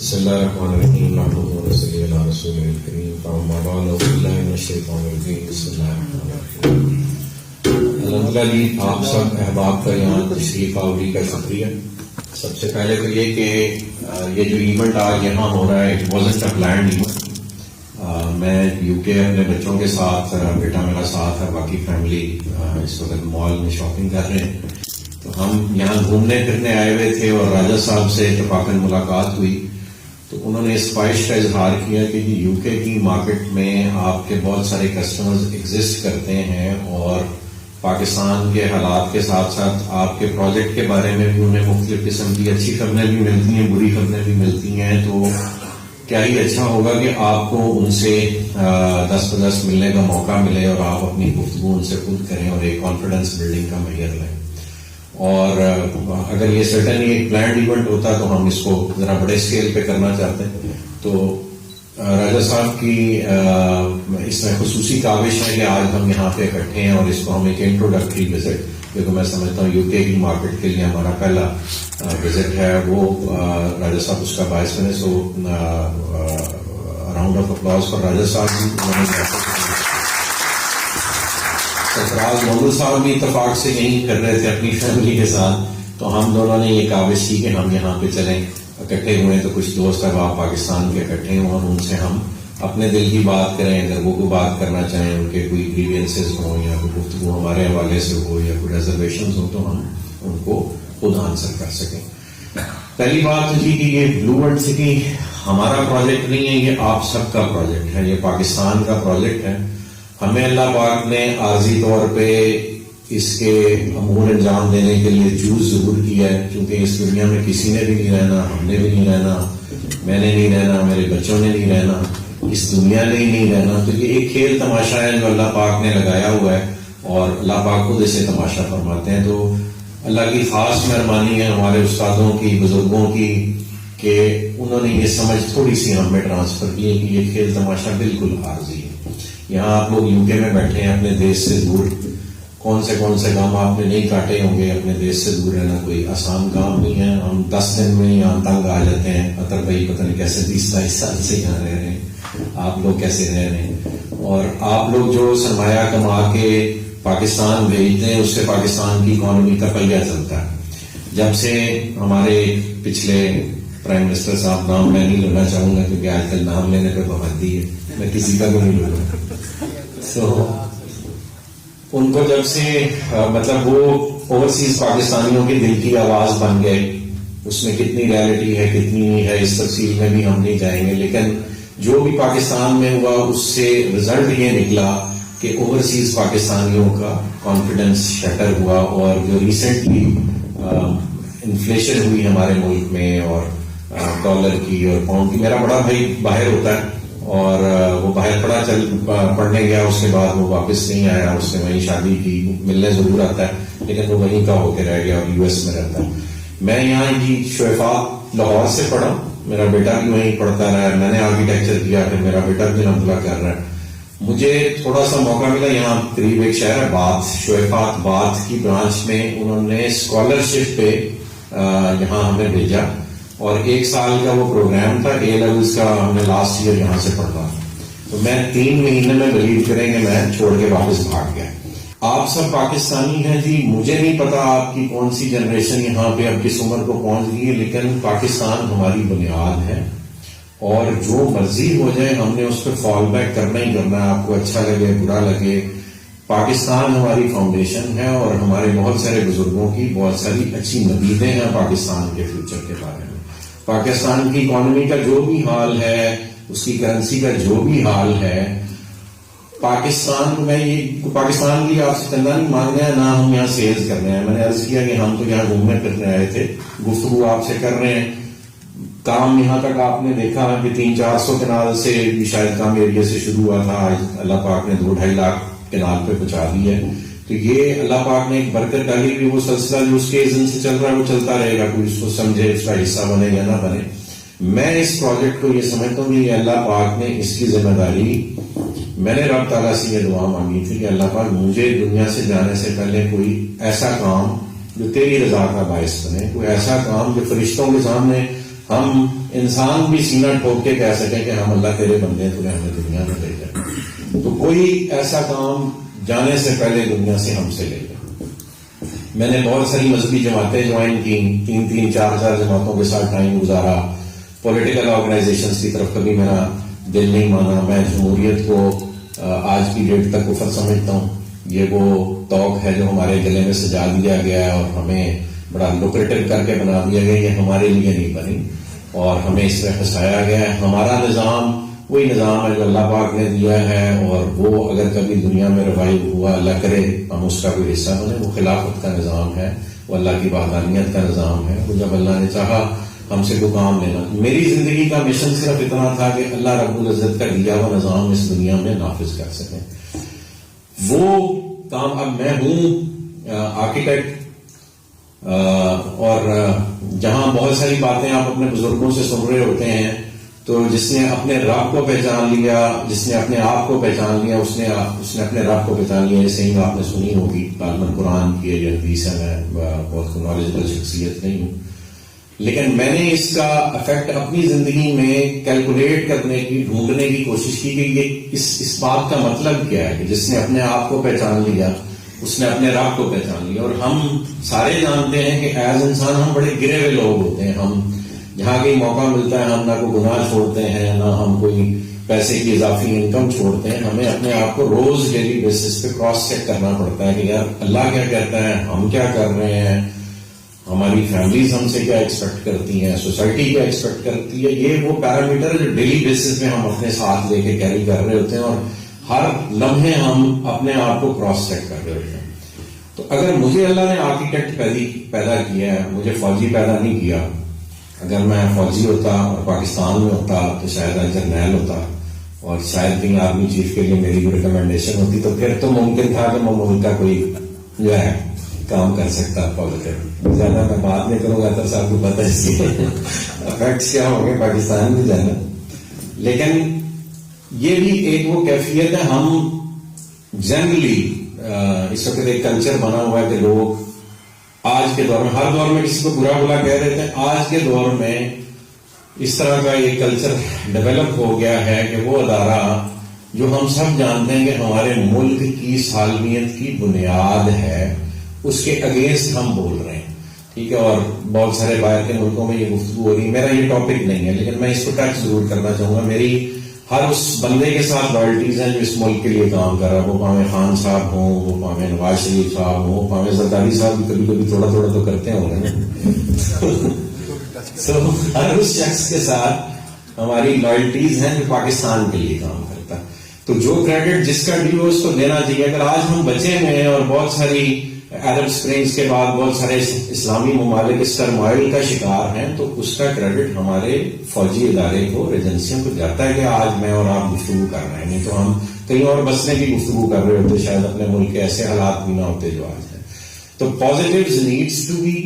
بسم اللہ الرحمن الرحیم نحمدہ ونصلی علی رسولہ الکریم فاما بعد اعوذ باللہ من الشیطان الرجیم بسم اللہ الرحمن الرحیم. الحمدللہ جی آپ سب احباب کا یہاں تشریف آوری کا شکریہ. سب سے پہلے تو یہ کہ یہ جو ایونٹ آج یہاں ہو رہا ہے it wasn't a planned event. میں یو کے اپنے بچوں کے ساتھ، بیٹا میرا ساتھ ہے، باقی فیملی اس وقت مال میں شاپنگ کر رہے ہیں. تو ہم یہاں گھومنے پھرنے آئے ہوئے تھے اور راجہ صاحب سے اتفاقاً ملاقات ہوئی تو انہوں نے اس خواہش کا اظہار کیا کہ یو کے کی مارکیٹ میں آپ کے بہت سارے کسٹمرز ایگزسٹ کرتے ہیں اور پاکستان کے حالات کے ساتھ ساتھ آپ کے پروجیکٹ کے بارے میں بھی انہیں مختلف قسم کی اچھی خبریں بھی ملتی ہیں، بری خبریں بھی ملتی ہیں. تو کیا ہی اچھا ہوگا کہ آپ کو ان سے 10 ملنے کا موقع ملے اور آپ اپنی گفتگو ان سے خود کریں اور ایک کانفیڈنس بلڈنگ کا معیار لیں. اور اگر یہ سرٹن ایک پلانڈ ایونٹ ہوتا تو ہم اس کو ذرا بڑے اسکیل پہ کرنا چاہتے ہیں. تو راجہ صاحب کی اس میں خصوصی کاوش ہے کہ آج ہم یہاں پہ اکٹھے ہیں اور اس کو ہم ایک انٹروڈکٹری وزٹ، کیونکہ میں سمجھتا ہوں یو کے کی مارکیٹ کے لیے ہمارا پہلا وزٹ ہے، وہ راجہ صاحب اس کا باعث بنے. سو راؤنڈ آف اپلاز فار راجہ صاحب. سرفراز محمد صاحب بھی اتفاق سے یہیں کر رہے تھے اپنی فیملی کے ساتھ، تو ہم دونوں نے یہ کاوش کی کہ ہم یہاں پہ چلیں. اکٹھے ہوئے تو کچھ دوست احباب پاکستان کے اکٹھے ہوں اور ان سے ہم اپنے دل کی بات کریں. اگر وہ کوئی بات کرنا چاہیں، ان کے کوئی گریوینسز ہوں یا کوئی گفتگو ہمارے حوالے سے ہو یا کوئی ریزرویشنز ہوں تو ہم ان کو خود آنسر کر سکیں. پہلی بات تو جی کہ یہ بلو ورلڈ سٹی ہمارا پروجیکٹ نہیں ہے، یہ آپ سب کا پروجیکٹ ہے، یہ پاکستان کا پروجیکٹ ہے. ہمیں اللہ پاک نے عارضی طور پہ اس کے امور انجام دینے کے لیے چوز ضرور کیا ہے، کیونکہ اس دنیا میں کسی نے بھی نہیں رہنا، ہم نے بھی نہیں رہنا، میں نے نہیں رہنا، میرے بچوں نے نہیں رہنا، اس دنیا نے ہی نہیں رہنا. تو یہ ایک کھیل تماشا ہے جو اللہ پاک نے لگایا ہوا ہے اور اللہ پاک خود اسے تماشا فرماتے ہیں. تو اللہ کی خاص مہربانی ہے ہمارے استادوں کی، بزرگوں کی، کہ انہوں نے یہ سمجھ تھوڑی سی ہم میں ٹرانسفر کی ہے کہ یہ کھیل تماشا بالکل عارضی ہے. یہاں آپ لوگ یو کے میں بیٹھے ہیں اپنے دیش سے دور، کون سے کام آپ نے نہیں کاٹے ہوں گے. اپنے دیش سے دور رہنا کوئی آسان کام نہیں ہے. ہم 10 دن میں یہاں تنگ آ جاتے ہیں. اطہر بھائی پتہ نہیں کیسے 20-22 سال سے یہاں رہ رہے ہیں، آپ لوگ کیسے رہ رہے ہیں. اور آپ لوگ جو سرمایہ کما کے پاکستان بھیجتے ہیں اس سے پاکستان کی اکانومی کا پہیہ چلتا ہے. جب سے ہمارے پچھلے پرائم منسٹر صاحب، نام میں نہیں لینا چاہوں گا کیونکہ آج کل نام لینے پہ پابندی ہے، میں کسی کا بھی نہیں لوں. ان کو جب سے مطلب وہ اوورسیز پاکستانیوں کے دل کی آواز بن گئے، اس میں کتنی ریالٹی ہے کتنی نہیں ہے اس تفصیل میں بھی ہم نہیں جائیں گے. لیکن جو بھی پاکستان میں ہوا اس سے رزلٹ یہ نکلا کہ اوورسیز پاکستانیوں کا کانفیڈنس شٹر ہوا. اور جو ریسنٹلی انفلیشن ہوئی ہمارے ملک میں اور ڈالر کی اور پاؤنڈ کی، میرا بڑا بھائی باہر ہوتا ہے اور وہ باہر پڑھنے گیا، اس کے بعد وہ واپس نہیں آیا. اس نے وہیں شادی کی، ملنے ضرور آتا ہے لیکن وہ وہیں کا ہو کے رہ گیا اور US میں رہتا ہے. میں یہاں جی شفا لاہور سے پڑھا، میرا بیٹا بھی وہیں پڑھتا رہا ہے. میں نے آرکیٹیکچر کیا، پھر میرا بیٹا بھی الحمدللہ کر رہا ہے. مجھے تھوڑا سا موقع ملا، یہاں قریب ایک شہر ہے بات، شویفات بات کی برانچ میں انہوں نے اسکالرشپ پہ یہاں ہمیں بھیجا اور 1 سال کا وہ پروگرام تھا. A لیولز کا ہم نے لاسٹ ایئر یہاں سے پڑھا. تو میں 3 مہینے میں بلیو کریں گے میں چھوڑ کے واپس بھاگ گیا. آپ سب پاکستانی ہیں جی، مجھے نہیں پتا آپ کی کون سی جنریشن یہاں پہ اب کس عمر کو پہنچ گئی ہے، لیکن پاکستان ہماری بنیاد ہے اور جو مرضی ہو جائے ہم نے اس پہ فال بیک کرنا ہی کرنا ہے. آپ کو اچھا لگے برا لگے، پاکستان ہماری فاؤنڈیشن ہے اور ہمارے بہت سارے بزرگوں کی بہت ساری اچھی نویدیں ہیں پاکستان کے فیوچر کے بارے میں. پاکستان کی اکانومی کا جو بھی حال ہے، اس کی کرنسی کا جو بھی حال ہے، پاکستان کی آپ سے چندہ نہیں مانگنا ہے، نہ ہم یہاں سیلز کرنے ہیں. میں نے عرض کیا کہ ہم تو یہاں گھومنے پھرنے آئے تھے، گفتگو آپ سے کر رہے ہیں. کام یہاں تک آپ نے دیکھا ہے کہ 300-400 کنال سے بھی شاید کام ایریا سے شروع ہوا تھا، آج اللہ پاک نے 2-2.5 لاکھ کنال پہ پہنچا دی ہے. تو یہ اللہ پاک نے ایک برکت ڈالی ہوئی، وہ سلسلہ جو اس کے اذن سے چل رہا ہے وہ چلتا رہے گا، کوئی اس کو سمجھے اس کا حصہ بنے یا نہ بنے. میں اس پروجیکٹ کو یہ سمجھتا ہوں کہ اللہ پاک نے اس کی ذمہ داری، میں نے رب تعالیٰ سے یہ دعا مانگی تھی کہ اللہ پاک مجھے دنیا سے جانے سے پہلے کوئی ایسا کام جو تیری رضا کا باعث بنے، کوئی ایسا کام جو فرشتوں کے سامنے ہم انسان بھی سینہ ٹھوک کے کہہ سکے کہ ہم اللہ تیرے بندے ہیں، تمہیں ہمیں دنیا میں لے جائے، تو کوئی ایسا کام جانے سے پہلے دنیا سے ہم سے لے جائے۔ میں نے بہت ساری مذہبی جماعتیں جوائن کی، 3 4 جماعتوں کے ساتھ ٹائم گزارا، پولیٹیکل آرگنائزیشنز کی طرف کبھی میرا دل نہیں مانا۔ میں جمہوریت کو آج کی ڈیٹ تک کفر سمجھتا ہوں، یہ وہ توق ہے جو ہمارے گلے میں سجا دیا گیا ہے اور ہمیں بڑا لوکریٹو کر کے بنا دیا گیا، یہ ہمارے لیے نہیں بنی اور ہمیں اس میں پھنسایا گیا ہے۔ ہمارا نظام وہی نظام ہے جو اللہ پاک نے دیا ہے، اور وہ اگر کبھی دنیا میں روایت ہوا، اللہ کرے ہم اس کا کوئی حصہ بنے، وہ خلافت کا نظام ہے، وہ اللہ کی وحدانیت کا نظام ہے۔ وہ جب اللہ نے چاہا ہم سے کوئی کام لینا، میری زندگی کا مشن صرف اتنا تھا کہ اللہ رب العزت کا دیا ہوا نظام اس دنیا میں نافذ کر سکیں۔ وہ کام اب میں ہوں آرکیٹیکٹ، اور جہاں بہت ساری باتیں آپ اپنے بزرگوں سے سن رہے ہوتے ہیں، تو جس نے اپنے رب کو پہچان لیا، جس نے اپنے آپ کو پہچان لیا، اس نے اپنے رب کو پہچان لیا۔ ایسے ہی آپ نے سنی ہوگی غالباً قرآن کی یا حدیث ہے، میں بہت نالجبل شخصیت نہیں ہوں، لیکن میں نے اس کا افیکٹ اپنی زندگی میں کیلکولیٹ کرنے کی، ڈھونڈنے کی کوشش کی کہ یہ اس بات کا مطلب کیا ہے کہ جس نے اپنے آپ کو پہچان لیا اس نے اپنے رب کو پہچان لیا۔ اور ہم سارے جانتے ہیں کہ ایز انسان ہم بڑے گرے ہوئے لوگ ہوتے ہیں، ہم جہاں کہیں موقع ملتا ہے ہم نہ کوئی گناہ چھوڑتے ہیں، نہ ہم کوئی پیسے کی اضافی انکم چھوڑتے ہیں۔ ہمیں اپنے آپ کو روز ڈیلی بیسس پہ کراس چیک کرنا پڑتا ہے کہ یار اللہ کیا کہتا ہے، ہم کیا کر رہے ہیں، ہماری فیملیز ہم سے کیا ایکسپیکٹ کرتی ہیں، سوسائٹی کیا ایکسپیکٹ کرتی ہے۔ یہ وہ پیرامیٹر جو ڈیلی بیسس پہ ہم اپنے ساتھ لے کے کیری کر رہے ہوتے ہیں، اور ہر لمحے ہم اپنے آپ کو کراس چیک کر رہے ہوتے ہیں۔ تو اگر مجھے اللہ نے آرکیٹیکٹ پیدا کیا ہے، مجھے فوجی پیدا نہیں کیا، اگر میں فوجی ہوتا اور پاکستان میں ہوتا تو شاید میں جرنیل ہوتا، اور شاید بھی آرمی چیف کے لیے میری کوئی ریکمنڈیشن ہوتی، تو پھر تو ممکن تھا کہ میں ملک کا کوئی جو ہے کام کر سکتا پالیٹک۔ زیادہ میں بات نہیں کروں گا تو صاحب کو پتہ اس کے افیکٹس کیا ہوں گے پاکستان میں جانا۔ لیکن یہ بھی ایک وہ کیفیت ہے، ہم جنرلی اس وقت ایک کلچر بنا ہوا ہے کہ لوگ آج کے دور میں، ہر دور میں کسی کو برا بلا کہہ رہے تھے، آج کے دور میں اس طرح کا یہ کلچر ڈیولپ ہو گیا ہے کہ وہ ادارہ جو ہم سب جانتے ہیں کہ ہمارے ملک کی سالمیت کی بنیاد ہے، اس کے اگینسٹ ہم بول رہے ہیں، ٹھیک ہے۔ اور بہت سارے باہر کے ملکوں میں یہ گفتگو ہو رہی ہے، میرا یہ ٹاپک نہیں ہے، لیکن میں اس کو ٹچ ضرور کرنا چاہوں گا۔ میری ہر اس بندے کے ساتھ لائلٹیز ہیں جو اس ملک کے لیے کام کر رہا ہے، وہ پاویں خان صاحب ہوں، وہ پاویں نواز شریف صاحب ہوں، پاویں زرداری صاحب بھی کبھی کبھی تھوڑا تھوڑا تو کرتے ہوں گے نا۔ سو ہر اس شخص کے ساتھ ہماری لائلٹیز ہیں جو پاکستان کے لیے کام کرتا ہے، تو جو کریڈٹ جس کا ڈیو اس کو دینا چاہیے۔ اگر آج ہم بچے ہیں اور بہت ساری عرب اسپرنگس کے بعد بہت سارے اسلامی ممالک اس ٹرمائل کا شکار ہیں، تو اس کا کریڈٹ ہمارے فوجی ادارے کو، ایجنسیوں کو جاتا ہے کہ آج میں اور آپ گفتگو کر رہے ہیں، نہیں تو ہم کہیں اور بسنے کی گفتگو کر رہے ہوتے، شاید اپنے ملک کے ایسے حالات بھی نہ ہوتے جو آج ہیں۔ تو پازیٹیوز نیڈس ٹو بی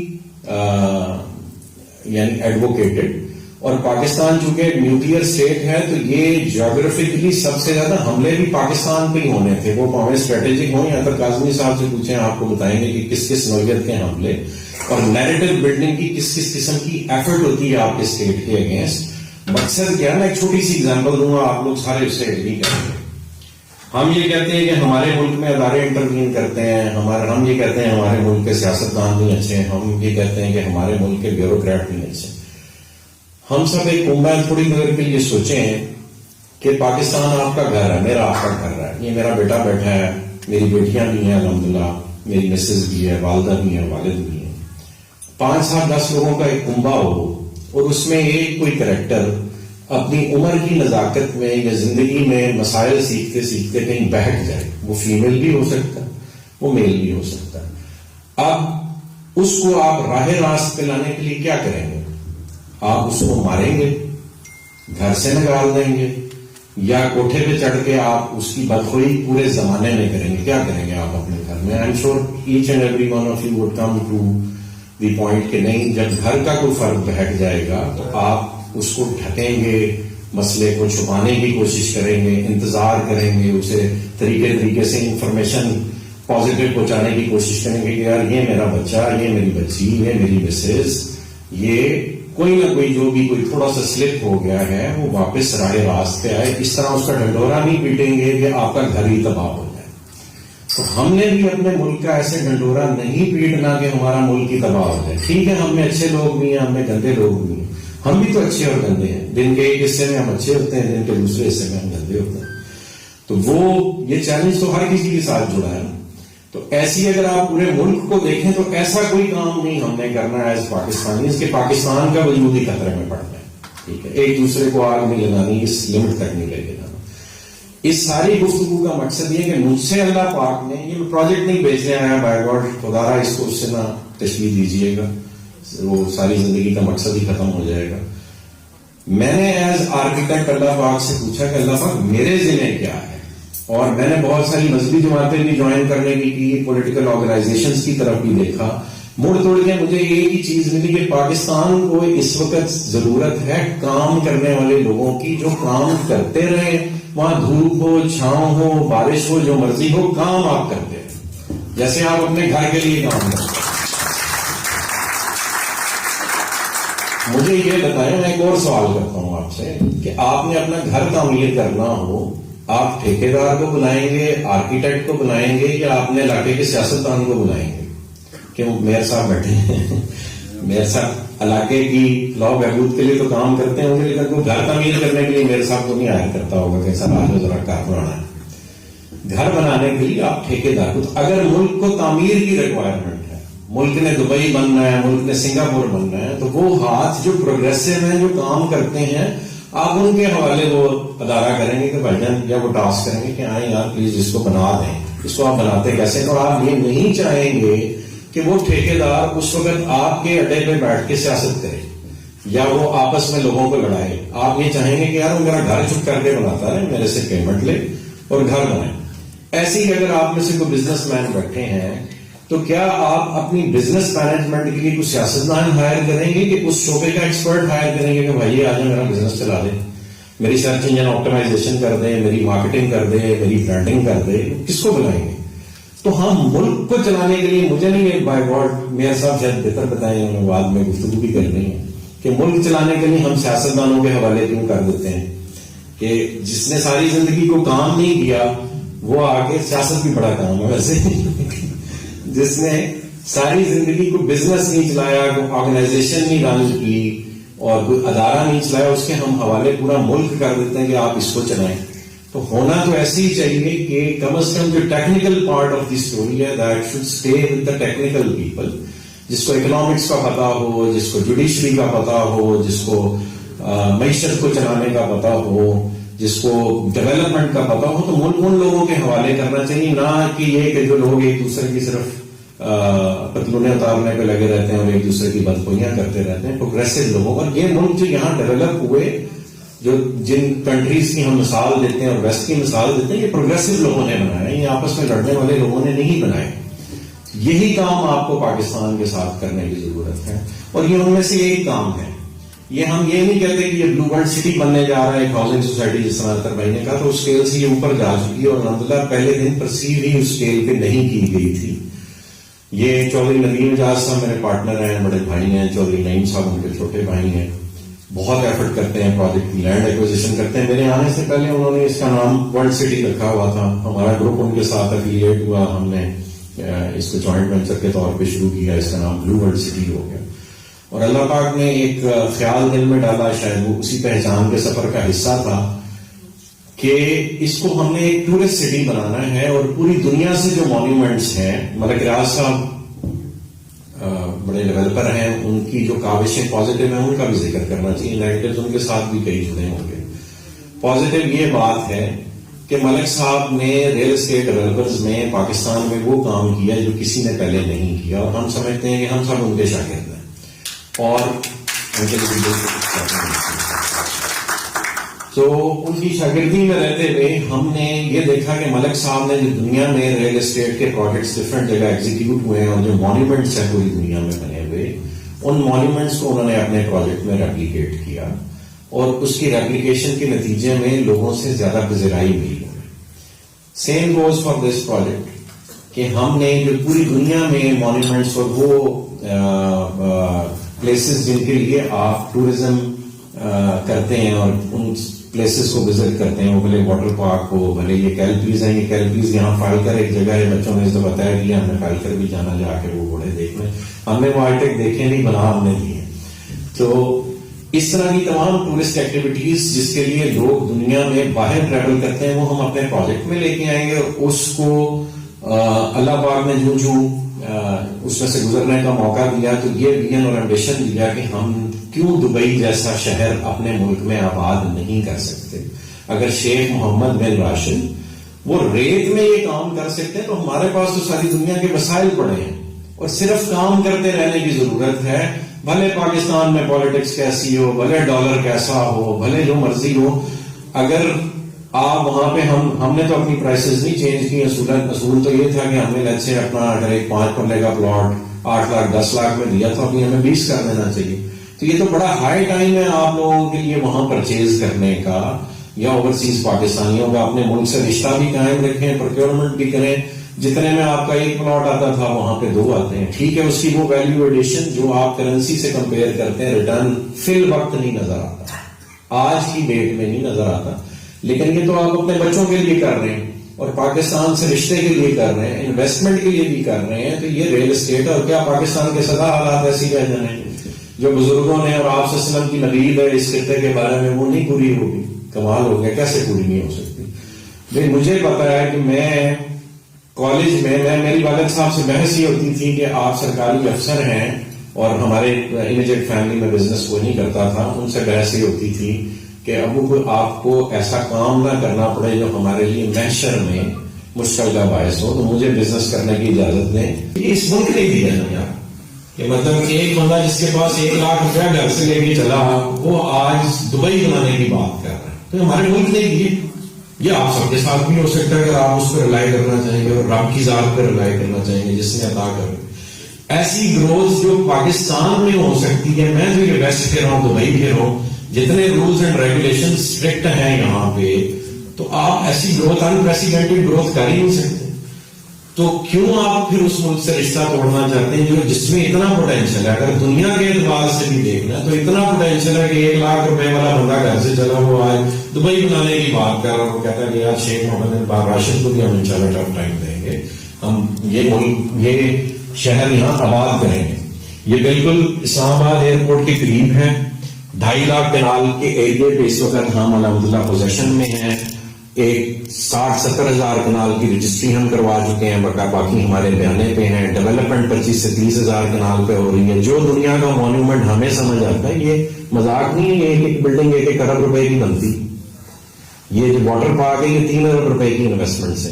یعنی ایڈوکیٹڈ، اور پاکستان چونکہ ایک نیوکلیئر اسٹیٹ ہے تو یہ جیوگرافکلی سب سے زیادہ حملے بھی پاکستان پہ ہی ہونے تھے، وہ پاویں اسٹریٹجک ہوں یا پھر کاظمی صاحب سے پوچھیں، آپ کو بتائیں گے کہ کس کس نوعیت کے حملے اور نیریٹو بلڈنگ کی کس کس قسم کی ایفرٹ ہوتی ہے آپ کے اسٹیٹ کے اگینسٹ۔ مقصد کیا ہے، میں ایک چھوٹی سی ایگزامپل دوں گا، آپ لوگ سارے اس سے ایگری کریں گے۔ ہم یہ کہتے ہیں کہ ہمارے ملک میں ادارے انٹروین کرتے ہیں، ہم یہ کہتے ہیں ہمارے ملک کے سیاستدان نہیں اچھے، ہم یہ کہتے ہیں کہ ہمارے ملک کے بیوروکریٹ نہیں اچھے۔ ہم سب ایک مومنٹ تھوڑی دیر کے لیے سوچیں کہ پاکستان آپ کا گھر ہے، میرا آپ کا گھر ہے، یہ میرا بیٹا بیٹھا ہے، میری بیٹیاں بھی ہیں الحمدللہ، میری مسز بھی ہے، والدہ بھی ہیں، والد بھی ہیں، 5 7 10 لوگوں کا ایک کنبہ ہو، اور اس میں ایک کوئی کریکٹر اپنی عمر کی نزاکت میں یا زندگی میں مسائل سیکھتے سیکھتے کہیں بیٹھ جائے، وہ فیمیل بھی ہو سکتا ہے، وہ میل بھی ہو سکتا ہے۔ اب اس کو آپ راہ راست پہ لانے کے لیے کیا کریں گے؟ آپ اس کو ماریں گے، گھر سے نکال دیں گے، یا کوٹھے پہ چڑھ کے آپ اس کی بدخوئی پورے زمانے میں کریں گے؟ کیا کریں گے آپ اپنے گھر میں؟ I am sure each and every one of you would come to the point کہ نہیں، جب گھر کا کوئی فرق بیٹھ جائے گا تو آپ اس کو ڈھکیں گے، مسئلے کو چھپانے کی کوشش کریں گے، انتظار کریں گے، اسے طریقے سے انفارمیشن پازیٹیو پہنچانے کی کوشش کریں گے کہ یار یہ میرا بچہ، یہ میری بچی، یہ میری مسز، یہ کوئی نہ کوئی جو بھی کوئی تھوڑا سا سلپ ہو گیا ہے وہ واپس راہ راست پہ آئے. اس طرح اس کا ڈنڈورا نہیں پیٹیں گے کہ آپ کا گھر ہی تباہ ہو جائے. تو ہم نے بھی اپنے ملک کا ایسے ڈنڈورا نہیں پیٹنا کہ ہمارا ملک ہی تباہ ہو جائے. ٹھیک ہے ہم میں اچھے لوگ بھی ہیں, ہم میں گندے لوگ بھی ہیں, ہم بھی تو اچھے اور گندے ہیں. دن کے ایک حصے میں ہم اچھے ہوتے ہیں, دن کے دوسرے حصے میں ہم گندے ہوتے ہیں. تو وہ یہ چیلنج تو ہر کسی کے ساتھ جڑا ہے. تو ایسی اگر آپ پورے ملک کو دیکھیں تو ایسا کوئی کام نہیں ہم نے کرنا ہے ایز پاکستانی اس کے پاکستان کا وجود ہی خطرے میں پڑتا ہے. ٹھیک ہے, ایک دوسرے کو آگ نہیں لگانی, اس لمٹ تک نہیں لے جانا. اس ساری گفتگو کا مقصد یہ کہ مجھ سے اللہ پاک نے یہ پروجیکٹ نہیں بیچنے آیا بائی گاڈ, خدا را اس کو اس سے نہ تشبیہ دیجیے گا, وہ ساری زندگی کا مقصد ہی ختم ہو جائے گا. میں نے ایز آرکیٹیکٹ اللہ پاک سے پوچھا کہ اللہ پاک میرے ذمہ کیا ہے, اور میں نے بہت ساری مذہبی جماعتیں بھی جوائن کرنے کی پولیٹیکل آرگنائزیشنز کی طرف بھی دیکھا. مڑ توڑ کے مجھے ایک ہی چیز ملی کہ پاکستان کو اس وقت ضرورت ہے کام کرنے والے لوگوں کی, جو کام کرتے رہے, وہاں دھوپ ہو, چھاؤں ہو, بارش ہو, جو مرضی ہو, کام آپ کرتے رہے جیسے آپ اپنے گھر کے لیے کام کرتے ہیں. مجھے یہ بتائیں, میں ایک اور سوال کرتا ہوں آپ سے کہ آپ نے اپنا گھر تعمیر کرنا ہو, آپ ٹھیکیدار کو بلائیں گے, آرکیٹیکٹ کو بلائیں گے, یا اپنے علاقے کے سیاستدان کو بلائیں گے کہ میئر صاحب بیٹھے ہیں, میئر صاحب علاقے کی لا بہبود کے لیے تو کام کرتے ہیں لیکن وہ گھر تعمیر کرنے کے لیے میئر صاحب کو نہیں آیا کرتا ہوگا کہ سر آج ذرا کار بنانا ہے. گھر بنانے کے لیے آپ ٹھیکیدار کو, اگر ملک کو تعمیر کی ریکوائرمنٹ ہے, ملک نے دبئی بننا ہے, ملک نے سنگاپور بننا ہے, تو وہ ہاتھ جو پروگریسو ہیں, جو کام کرتے ہیں, آپ ان کے حوالے وہ ادارہ کریں گے کہ بھائی جان, یا وہ ٹاسک کریں گے کہ آئیں یار پلیز اس کو بنا دیں. اس کو آپ بناتے کیسے؟ تو آپ یہ نہیں چاہیں گے کہ وہ ٹھیکیدار اس وقت آپ کے اڈے پہ بیٹھ کے سیاست کرے یا وہ آپس میں لوگوں کو لڑائے. آپ یہ چاہیں گے کہ یار وہ میرا گھر چپ کر کے بناتا ہے, میرے سے پیمنٹ لے اور گھر بنائے. ایسے ہی اگر آپ میں سے کوئی بزنس مین بیٹھے ہیں تو کیا آپ اپنی بزنس مینجمنٹ کے لیے کچھ سیاستدان ہائر کریں گے کہ اس شعبے کا ایکسپرٹ ہائر کریں گے کہ بھائی آج میرا بزنس چلا دے, میری سرچ انجن آپٹیمائزیشن کر دے, میری مارکیٹنگ کر دے, میری برانڈنگ کر دے؟ کس کو بلائیں گے؟ تو ہم ملک کو چلانے کے لیے, مجھے نہیں بائی گاڈ میئر صاحب شاید بہتر بتائیں, انہوں بعد میں گفتگو بھی کرنی ہے کہ ملک چلانے کے لیے ہم سیاستدانوں کے حوالے کیوں کر دیتے ہیں کہ جس نے ساری زندگی کو کام نہیں کیا وہ آگے, سیاست بھی بڑا کام ہے ویسے, جس نے ساری زندگی کو بزنس نہیں چلایا, کوئی آرگنائزیشن نہیں رن کی اور کوئی ادارہ نہیں چلایا, اس کے ہم حوالے پورا ملک کر دیتے ہیں کہ آپ اس کو چلائیں. تو ہونا تو ایسے ہی چاہیے کہ کم از کم جو technical part of the story ہے that should stay with the technical people, جس کو اکنامکس کا پتا ہو, جس کو جوڈیشری کا پتا ہو, جس کو معیشت کو چلانے کا پتا ہو, جس کو ڈیولپمنٹ کا پتا ہو, تو ملک ان لوگوں کے حوالے کرنا چاہیے, نہ کہ یہ کہ جو لوگ ایک دوسرے کی صرف پتلونے اتارنے پہ لگے رہتے ہیں اور ایک دوسرے کی بدخوئیاں کرتے رہتے ہیں. پروگریسو لوگوں کا یہ ملک جو یہاں ڈیولپ ہوئے, جو جن کنٹریز کی ہم مثال دیتے ہیں اور ویسٹ کی مثال دیتے ہیں, یہ پروگریسو لوگوں نے بنایا, یہ آپس میں لڑنے والے لوگوں نے نہیں بنائے. یہی کام آپ کو پاکستان کے ساتھ کرنے کی ضرورت ہے, اور یہ ان میں سے یہی کام ہے. یہ ہم یہ نہیں کہتے کہ یہ بلو برڈ سٹی بننے جا رہا ہے, ایک ہاؤسنگ سوسائٹی جس طرح اختر بھائی نے کہا, تو اس اسکیل سے یہ اوپر جا چکی ہے, اور الحمدللہ پہلے دن پرسیو ہی اس اسکیل پہ نہیں کی گئی تھی. یہ چودھری ندیم اجاز صاحب میرے پارٹنر ہیں, بڑے بھائی ہیں, چودھری نعیم صاحب ان کے چھوٹے بھائی ہیں, بہت ایفرٹ کرتے ہیں پروجیکٹ کی, لینڈ ایکوزیشن کرتے ہیں. میرے آنے سے پہلے انہوں نے اس کا نام ورلڈ سٹی رکھا ہوا تھا, ہمارا گروپ ان کے ساتھ افیلیٹ ہوا, ہم نے اس کو جوائنٹ وینچر کے طور پہ شروع کیا, اس کا نام بلو ورلڈ سٹی ہو گیا. اور اللہ پاک نے ایک خیال دل میں ڈالا, شاید وہ اسی پہچان کے سفر کا حصہ تھا, کہ اس کو ہم نے ایک ٹورسٹ سٹی بنانا ہے, اور پوری دنیا سے جو مانیومنٹس ہیں, ملک ریاض صاحب بڑے ڈیولپر ہیں, ان کی جو کاوشیں پازیٹیو ہیں ان کا بھی ذکر کرنا چاہیے, نیگیٹو ان کے ساتھ بھی کئی جڑے ہوں گے. پازیٹیو یہ بات ہے کہ ملک صاحب نے ریل اسٹیٹ ڈیولپرز میں پاکستان میں وہ کام کیا جو کسی نے پہلے نہیں کیا, اور ہم سمجھتے ہیں کہ ہم سب ان کے شاگرد ہیں, اور تو ان کی شاگردی میں رہتے ہوئے ہم نے یہ دیکھا کہ ملک صاحب نے جو دنیا میں ریل اسٹیٹ کے پروجیکٹس ڈفرینٹ جگہ ایگزیکیوٹ ہوئے ہیں, اور جو مانیومنٹس ہیں پوری دنیا میں بنے ہوئے, ان مانیومنٹس کو انہوں نے اپنے پروجیکٹ میں ریپلیکیٹ کیا, اور اس کی ریپلیکیشن کے نتیجے میں لوگوں سے زیادہ پذیرائی ملی. Same goes for this project کہ ہم نے جو پوری دنیا میں مانیومنٹس اور وہ پلیسز جن کے لیے آپ ٹورزم کرتے ہیں اور ان پلیسز کو وزٹ کرتے ہیں، وہ بھلے واٹر پارک ہو، بھلے یہ کیلپیز ہیں، یہ کیلپیز یہاں فائل کر ایک جگہ ہے، بچوں نے اس دفعہ بتایا کہ ہم نے فائل کر بھی جانا جا کے وہ گھوڑے دیکھنے، ہم نے وہ آج تک دیکھے نہیں، بنا ہم نے دیے. تو اس طرح کی تمام ٹورسٹ ایکٹیویٹیز جس کے لیے لوگ دنیا میں باہر ٹریول کرتے ہیں وہ ہم اپنے پروجیکٹ میں لے کے آئیں گے. اس کو اللہ پاک نے جو اس میں سے گزرنے کا موقع دیا تو یہ ویژن اور ایمبیشن دیا کہ ہم کیوں دبئی جیسا شہر اپنے ملک میں آباد نہیں کر سکتے. اگر شیخ محمد بن راشد وہ ریت میں یہ کام کر سکتے ہیں تو ہمارے پاس تو ساری دنیا کے وسائل پڑے ہیں اور صرف کام کرتے رہنے کی ضرورت ہے. بھلے پاکستان میں پالیٹکس کیسی ہو، بھلے ڈالر کیسا ہو، بھلے جو مرضی ہو، اگر آپ وہاں پہ ہم نے تو اپنی پرائسز نہیں چینج کی. اصول تو یہ تھا کہ ہم نے سے اپنا اگر ایک 5 مرلے کا پلاٹ 8 لاکھ 10 لاکھ میں دیا تو ابھی ہمیں 20 کر دینا چاہیے. تو یہ تو بڑا ہائی ٹائم ہے آپ لوگوں کے لیے وہاں پرچیز کرنے کا، یا اوورسیز پاکستانیوں کا اپنے ملک سے رشتہ بھی قائم رکھیں، پروکیورمنٹ بھی کریں. جتنے میں آپ کا ایک پلاٹ آتا تھا وہاں پہ 2 آتے ہیں. ٹھیک ہے، اس کی وہ ویلیو ایڈیشن جو آپ کرنسی سے کمپیئر کرتے ہیں ریٹرن فی الوقت نہیں نظر آتا، آج کی ڈیٹ میں نہیں نظر آتا. لیکن یہ تو آپ اپنے بچوں کے لیے کر رہے ہیں اور پاکستان سے رشتے کے لیے کر رہے ہیں، انویسٹمنٹ کے لیے بھی کر رہے ہیں. تو یہ ریل اسٹیٹ اور کیا پاکستان کے سدا حالات ایسی رہ جائیں جو بزرگوں نے اور آپ سے کی نوید ہے اس خطے کے بارے میں وہ نہیں پوری ہوگی. کمال ہو گیا، کیسے پوری نہیں ہو سکتی؟ بھائی مجھے پتا ہے کہ میں کالج میں میری والد صاحب سے بحث یہ ہوتی تھی کہ آپ سرکاری افسر ہیں اور ہمارے امیجیٹ فیملی میں بزنس کوئی نہیں کرتا تھا. ان سے بحث یہ ہوتی تھی کہ ابو آپ کو ایسا کام نہ کرنا پڑے جو ہمارے لیے محشر میں مشکل کا باعث ہو، تو مجھے بزنس کرنے کی اجازت دیں. اس ملک نے دیا ہے یار کہ مطلب ایک بندہ جس کے پاس 1 لاکھ روپیہ گھر سے لے کے چلا وہ آج دبئی بنانے کی بات کر رہا ہے. تو ہمارے ملک نے دیے. یہ آپ سب کے ساتھ بھی ہو سکتا ہے اگر آپ اس پہ رلائی کرنا چاہیں گے اور رب کی ذات پہ رلائی کرنا چاہیں گے جس نے عطا کر. ایسی گروتھ جو پاکستان میں ہو سکتی ہے. میں جو یہ ویسٹ پھر رہا ہوں، دبئی پھر رہا ہوں، جتنے رولز اینڈ ریگولیشن اسٹرکٹ ہیں یہاں پہ، تو آپ ایسی گروتھ انپریسیڈنٹڈ گروتھ کر ہی نہیں سکتے. تو کیوں آپ پھر اس ملک سے رشتہ توڑنا چاہتے ہیں جو جس میں اتنا پوٹینشیل ہے؟ اگر دنیا کے اعتبار سے بھی دیکھنا تو اتنا پوٹینشیل ہے کہ 1 لاکھ روپے والا بندہ گھر سے چلا وہ آج دبئی بنانے کی بات کر رہا ہوں. وہ کہتا ہے کہ یار شیخ محمد بن راشد کو بھی ہم انشاءاللہ ٹف ٹائم دیں گے، ہم یہ ملک یہ شہر یہاں آباد کریں گے. یہ بالکل اسلام آباد ایئرپورٹ کے قریب ہے. 2.5 لاکھ کنال کے ایریے پہ اس وقت ہم الحمدللہ پوزیشن میں ہیں. ایک 60-70 ہزار کنال کی رجسٹری ہم کروا چکے ہیں، باقی ہمارے بیانے پہ ہیں. ڈیولپمنٹ 25 سے 30 ہزار کنال پہ ہو رہی ہے. جو دنیا کا مونیومنٹ ہمیں سمجھ آتا ہے، یہ مذاق نہیں ہے، یہ ایک بلڈنگ 1 ارب روپے کی بنتی. یہ جو واٹر پارک ہے یہ 3 ارب روپے کی انویسٹمنٹ سے.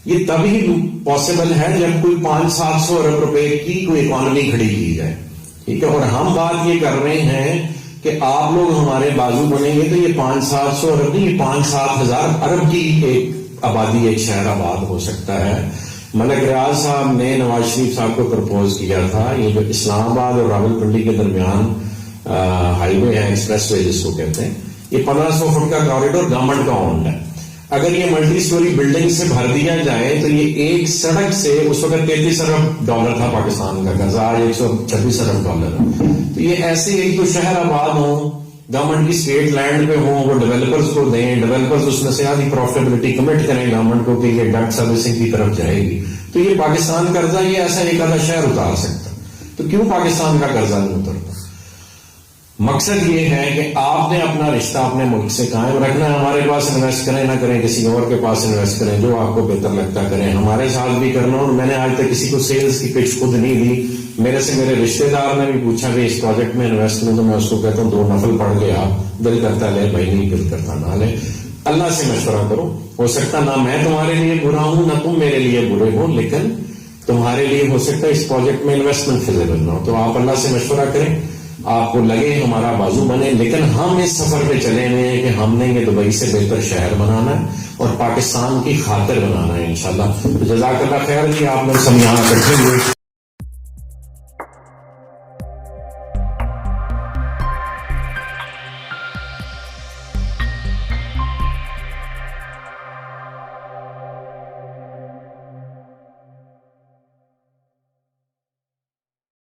یہ تبھی پاسبل ہے جب کوئی 500-700 ارب روپے کی کوئی اکانومی کھڑی کی جائے. ٹھیک ہے، اور ہم بات یہ کر رہے ہیں کہ آپ لوگ ہمارے بازو بنیں گے تو یہ 500-700 ارب نہیں، یہ 5-7 ہزار ارب کی ایک آبادی، ایک شہر آباد ہو سکتا ہے. ملک ریاض صاحب نے نواز شریف صاحب کو پرپوز کیا تھا. یہ جو اسلام آباد اور راول پنڈی کے درمیان ہائی وے ہے، ایکسپریس وے جس کو کہتے ہیں، یہ 1500 فٹ کا کوریڈور گورنمنٹ کا اونڈ ہے. اگر یہ ملٹی سٹوری بلڈنگ سے بھر دیا جائے تو یہ ایک سڑک سے، اس وقت 33 ارب ڈالر تھا پاکستان کا قرضہ، آج 126 ارب ڈالر ہے. تو یہ ایسے ایک تو شہر آباد ہوں، گورنمنٹ کی اسٹیٹ لینڈ پہ ہوں، وہ ڈیولپرز کو دیں، ڈیولپرز اس میں سے آدھی پروفیٹیبلٹی کمٹ کریں گورنمنٹ کو کہ یہ ڈیٹ سروسنگ کی طرف جائے گی. تو یہ پاکستان قرضہ یہ ایسا ایک آدھا شہر اتار سکتا. تو کیوں پاکستان کا قرضہ نہیں اترتا؟ مقصد یہ ہے کہ آپ نے اپنا رشتہ اپنے ملک سے قائم رکھنا ہے. ہمارے پاس انویسٹ کریں، نہ کریں کسی اور کے پاس انویسٹ کریں، جو آپ کو بہتر لگتا کریں. ہمارے ساتھ بھی کرنا. اور میں نے آج تک کسی کو سیلز کی پچ خود نہیں دی. میرے سے میرے رشتہ دار نے بھی پوچھا کہ اس پروجیکٹ میں انویسٹ کروں، تو میں اس کو کہتا ہوں 2 نفل پڑھ کے آپ دل کرتا لے بھائی، نہیں دل کرتا نہ لے. اللہ سے مشورہ کرو. ہو سکتا نہ میں تمہارے لیے برا ہوں نہ تم میرے لیے برے ہو، لیکن تمہارے لیے ہو سکتا ہے اس پروجیکٹ میں انویسٹمنٹ فیزیبل نہ ہو. تو آپ اللہ سے مشورہ کریں، آپ کو لگے ہمارا بازو بنے. لیکن ہم اس سفر پہ چلے ہوئے ہیں کہ ہم نے یہ دبئی سے بہتر شہر بنانا ہے اور پاکستان کی خاطر بنانا ہے انشاءاللہ. تو جزاک اللہ خیر جی، آپ لوگ سب یہاں اکٹھے ہوئے